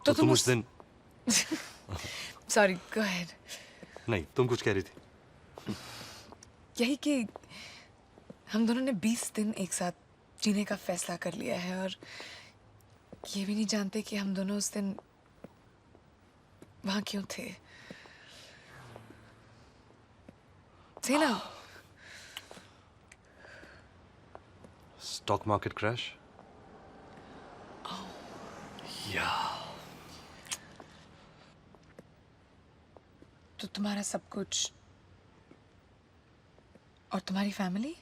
तो तुम उस दिन सॉरी, गो अहेड। नहीं, तुम कुछ कह रही थी। यही कि हम दोनों ने 20 दिन एक साथ जीने का फैसला कर लिया है और ये भी नहीं जानते कि हम दोनों उस दिन वहां क्यों थे। थे ना? Stock market crash. या तो तुम्हारा सब कुछ और तुम्हारी फैमिली?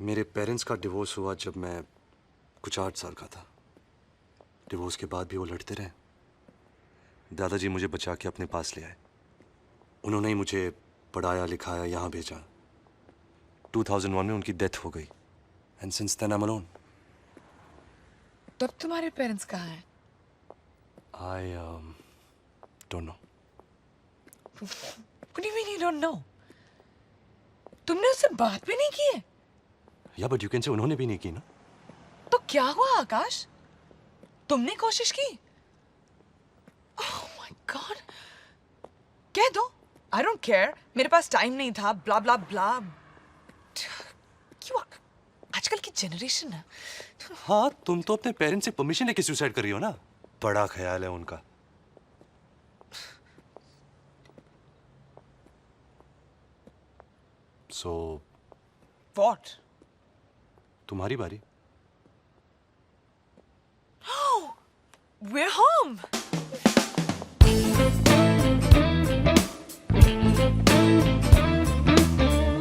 मेरे पेरेंट्स का डिवोर्स हुआ जब मैं कुछ 8 साल का था। डिवोर्स के बाद भी वो लड़ते रहे। दादाजी मुझे बचा के अपने पास ले आए। उन्होंने ही मुझे पढ़ाया लिखाया, यहाँ भेजा। 2001 में उनकी डेथ हो गई। And since then I am alone. तब तुम्हारे पेरेंट्स कहाँ हैं? I don't know. What do you mean you don't know? तुमने उससे बात भी नहीं की है? या बट यू कैन से उन्होंने भी नहीं की ना। तो क्या हुआ आकाश? तुमने कोशिश की? Oh my God! कह दो। I don't care. मेरे पास टाइम नहीं था। ब्ला ब्ला ब्ला। क्यों? आजकल की जनरेशन है। हाँ, तुम तो अपने पेरेंट्स से परमिशन लेके सुसाइड कर रही हो ना। बड़ा ख्याल है उनका। So, What? तुम्हारी बारी। Oh, we're home.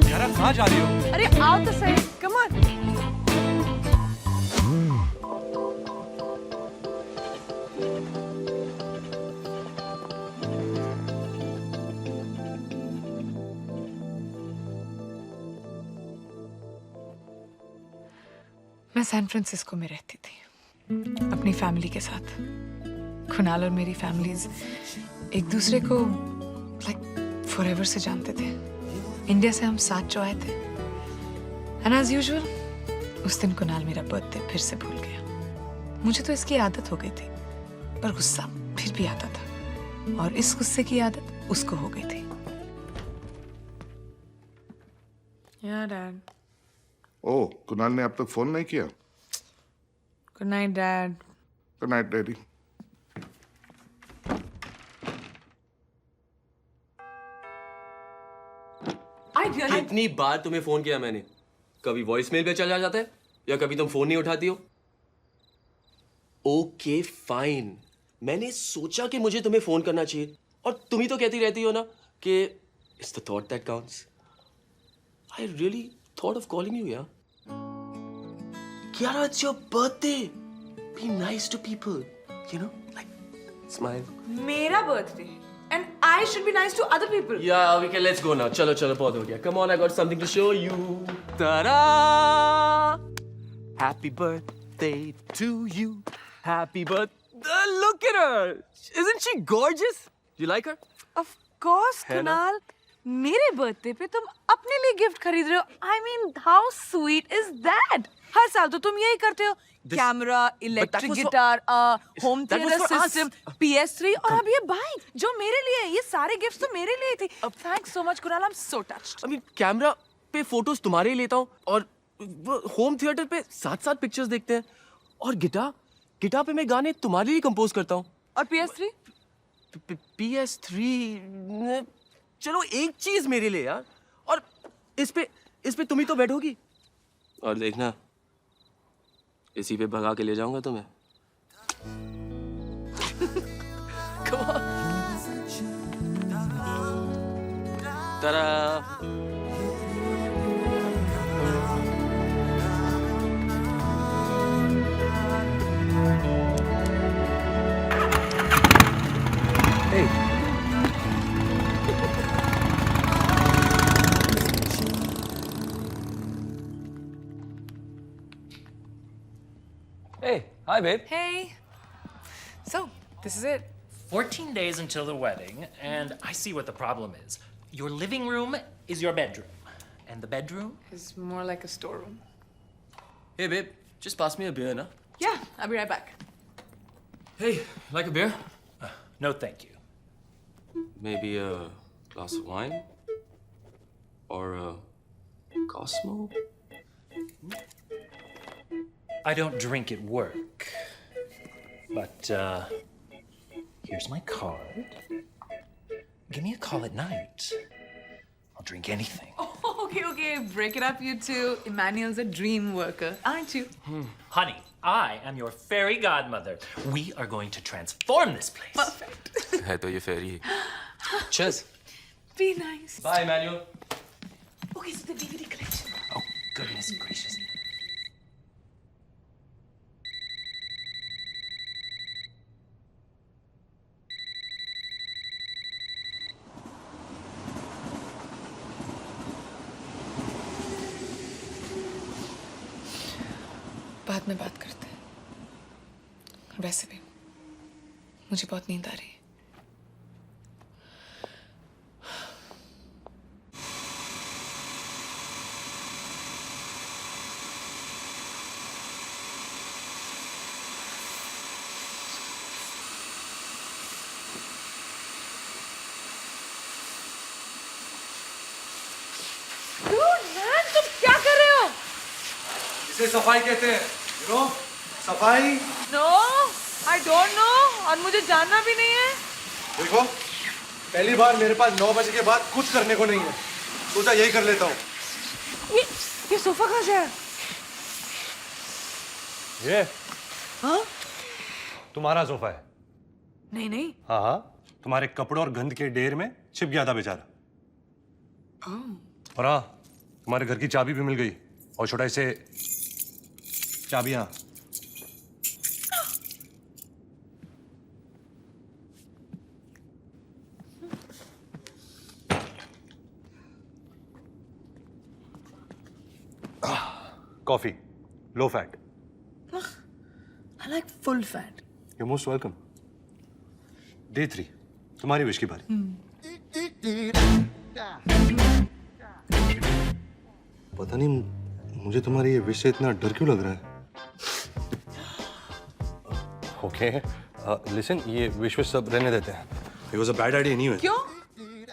यार, आप कहाँ जा रही हो? अरे आओ तो सही। Come on. मैं सैन फ्रांसिस्को में रहती थी अपनी फैमिली के साथ। कुणाल और मेरी फैमिलीज एक दूसरे को लाइक फॉरएवर से जानते थे। इंडिया से हम साथ जो आए थे। एंड एज यूजुअल उस दिन कुणाल मेरा बर्थडे फिर से भूल गया। मुझे तो इसकी आदत हो गई थी, पर गुस्सा फिर भी आता था और इस गुस्से की आदत उसको हो गई थी। या डैड। ओह, कुणाल ने अब तक फोन नहीं किया? Good night dad. Good night daddy. कितनी बार तुम्हें फोन किया मैंने? कभी वॉइस मेल पे चला जाता है या कभी तुम फोन नहीं उठाती हो। ओके फाइन, मैंने सोचा कि मुझे तुम्हें फोन करना चाहिए और तुम ही तो कहती रहती हो ना कि it's the thought that counts. I really thought of calling you, yeah? Kiara, it's your birthday. Be nice to people, you know? Like, smile. मेरा birthday and I should be nice to other people. Yeah, we can, let's go now. Chalo, बहुत हो गया. Come on, I got something to show you. Ta-da! Happy birthday to you. Happy birthday. Look at her. Isn't she gorgeous? You like her? Of course, है ना? कुणाल। मेरे birthday पे तुम अपने लिए गिफ्ट खरीद रहे हो। I mean, how sweet is that? हर साल तो तुम यही करते हो। Camera, electric was for- guitar, home That was theatre for us. System, PS3 और अब ये बाइक जो मेरे लिए है। ये सारे गिफ्ट्स तो मेरे लिए थे। Thanks so much Kunal, I am so touched. I mean, camera पे फोटोज तुम्हारे ही लेता हूँ और होम थिएटर पे साथ पिक्चर्स देखते हैं और गिटार पे मैं गाने तुम्हारे लिए कंपोज करता हूँ। और PS3? PS3 चलो एक चीज मेरे लिए यार। और इस पे तुम ही तो बैठोगी और देखना इसी पे भगा के ले जाऊंगा तुम्हें। Come on. Ta-da! Hey. Hey, hi babe. Hey. So, this is it. 14 days until the wedding, and I see what the problem is. Your living room is your bedroom, and the bedroom? It's more like a storeroom. Hey babe, just pass me a beer, na? Yeah, I'll be right back. Hey, like a beer? No, thank you. Maybe a glass of wine? Or a Cosmo? I don't drink at work. But, here's my card. Give me a call at night. I'll drink anything. Okay. Break it up, you two. Emmanuel's a dream worker, aren't you? Honey, I am your fairy godmother. We are going to transform this place. Perfect. है तो ये fairy. Cheers. Be nice. Bye, Emmanuel. Okay, so the DVD collection. Oh, goodness gracious. बाद में बात करते हैं। वैसे भी मुझे बहुत नींद आ रही है। तुम क्या कर रहे हो? इसे सफाई कहते हैं। You know? सफाई। नो, आई डोंट नो, और मुझे जानना भी नहीं है। देखो, पहली बार मेरे पास 9 बजे के बाद कुछ करने को नहीं है। सोचा यही कर लेता हूँ। ये सोफा कहाँ से है? ये हाँ? तुम्हारा सोफा है। नहीं। हाँ, तुम्हारे कपड़ों और गंद के ढेर में छिप गया था बेचारा। और हाँ, तुम्हारे घर की चाबी भी मिल गई और छोटा से चाबियां। Coffee, low fat. I like full fat. You're most welcome. Day 3, तुम्हारी विश की बारी। पता नहीं मुझे तुम्हारी ये विश से इतना डर क्यों लग रहा है। ओके, लिसन, ये विश सब रहने देते हैं। It was a bad idea anyway. क्यों?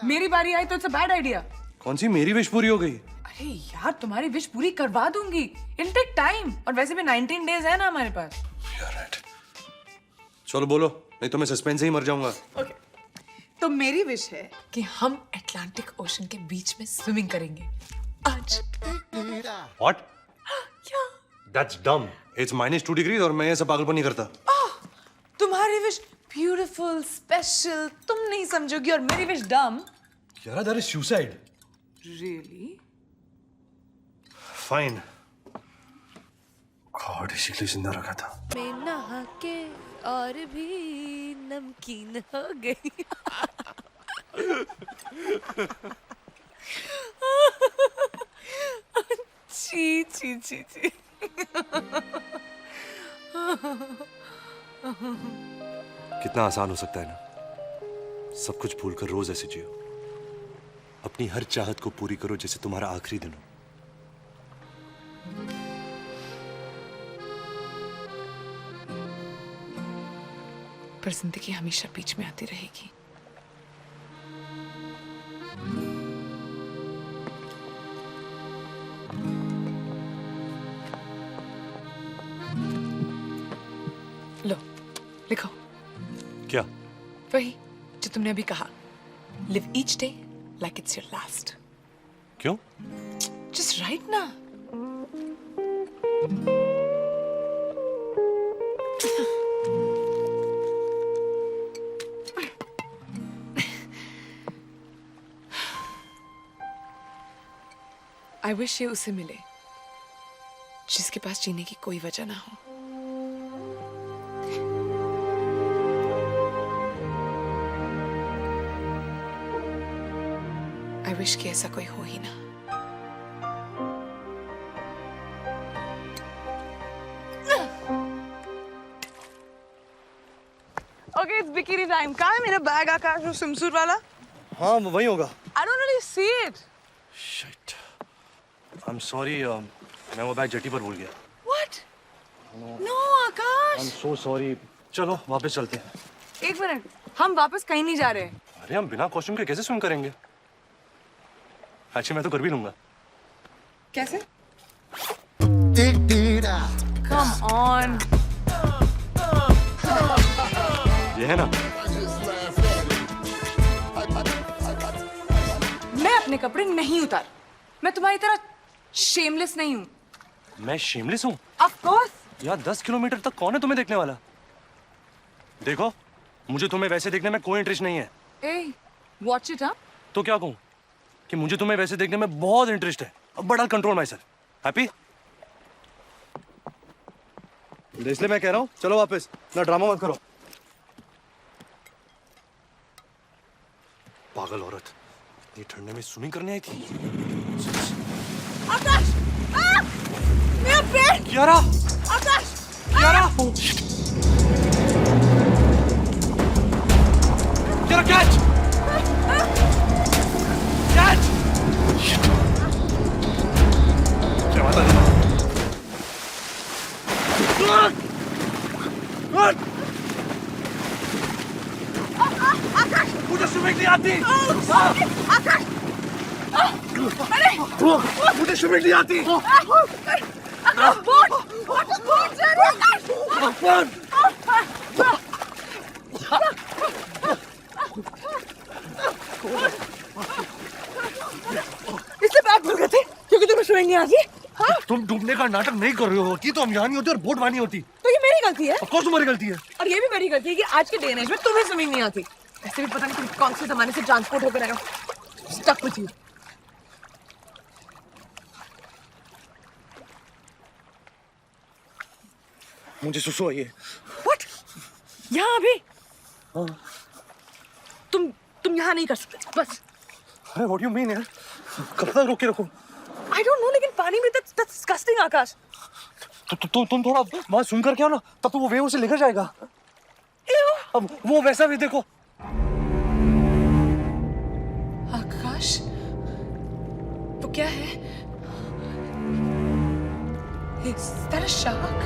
मेरी बारी आई तो इट्स अ बैड आइडिया। कौन सी मेरी विश पूरी हो गई? अरे यार, तुम्हारी विश पूरी करवा दूंगी। It'll take time, और वैसे भी 19 days है ना हमारे पास। You're right. चलो बोलो, नहीं तो मैं सस्पेंस से ही मर जाऊंगा। Okay. तो मेरी विश है कि हम अटलांटिक ओशन के बीच में स्विमिंग करेंगे आज। What? क्या? That's dumb. It's -2 degrees और मैं ये सब पागलपन नहीं करता। तुम्हारी विश ब्यूटीफुल, स्पेशल, तुम नहीं समझोगी, और मेरी विश डम। यार, that is suicide. Really? Fine. God, इसीलिए जिंदा रखा था। मैं नहा के और भी नमकीन हो गई। छी। कितना आसान हो सकता है ना, सब कुछ भूलकर रोज ऐसे जियो। अपनी हर चाहत को पूरी करो जैसे तुम्हारा आखिरी दिन हो। पर जिंदगी हमेशा बीच में आती रहेगी। लो, लिखो। क्या? वही जो तुमने अभी कहा। Live each day like it's your last. क्यों? जस्ट राइट ना। आई विश ये उसे मिले जिसके पास जीने की कोई वजह ना हो। आई विश कि ऐसा कोई हो ही ना। Okay, it's bikini time. कहाँ है मेरा बैग, आकाश, वो swimsuit वाला? हाँ, वो वही होगा। I don't really see it. Shit. I'm sorry. मैं वो बैग जटी पर भूल गया। What? No, Akash. I'm so sorry. चलो वापस चलते हैं। एक मिनट, हम वापस कहीं नहीं जा रहे। अरे हम बिना कॉस्ट्यूम के कैसे स्विम करेंगे? एक्चुअली मैं तो कर भी लूंगा। कैसे? Come on. ये है ना? मैं अपने कपड़े नहीं उतार। मैं तुम्हारी तरह शेमलेस नहीं हूँ। मैं शेमलेस हूँ? Of course. यार 10 किलोमीटर तक कौन है तुम्हें देखने वाला? देखो, मुझे तुम्हें वैसे देखने में कोई इंटरेस्ट नहीं है। ए, वॉच इट। हाँ, तो क्या कहूँ कि मुझे तुम्हें वैसे देखने में बहुत इंटरेस्ट है। अब बड़ा कंट्रोल माई सेल्फ। हैप्पी? इसलिए मैं कह रहा हूँ चलो वापस, ना ड्रामा मत करो। पागल औरत, इतनी ठंडे में स्विमिंग करने आई थी। आकाश! मेरा पेट! कियारा! आकाश! कियारा! कियारा कैच! कैच! क्या बात है? मुझे स्विमिंग नहीं आती। आकाश! मुझे स्विमिंग नहीं आती। इससे बैग भूल गए थे क्योंकि तुम्हें स्विमिंग नहीं आती। हाँ? तुम डूबने का नाटक नहीं कर रही होती तो हम यहाँ नहीं होती और बोट वहां होती। तो ये मेरी गलती है। ऑफ कोर्स तुम्हारी गलती है। और ये भी मेरी गलती है कि आज के डे एंड एज में तुम्हें स्विमिंग नहीं आती। ऐसे भी पता नहीं तुम कौन से जमाने से ट्रांसपोर्ट होकर आए हो। Stuck with you. मुझे सुसु आई है। व्हाट? यहाँ अभी? तुम यहाँ नहीं कर सकते बस। अरे व्हाट यू मीन यार? कब तक रोके रखो? आई डोंट नो, लेकिन पानी में that's disgusting आकाश। तुम थोड़ा वहां सुन कर के आओ ना, तब तो वो वेव उसे लेकर जाएगा। Ew! अब वो वैसा भी देखो। आकाश, वो क्या है? Is that a shark?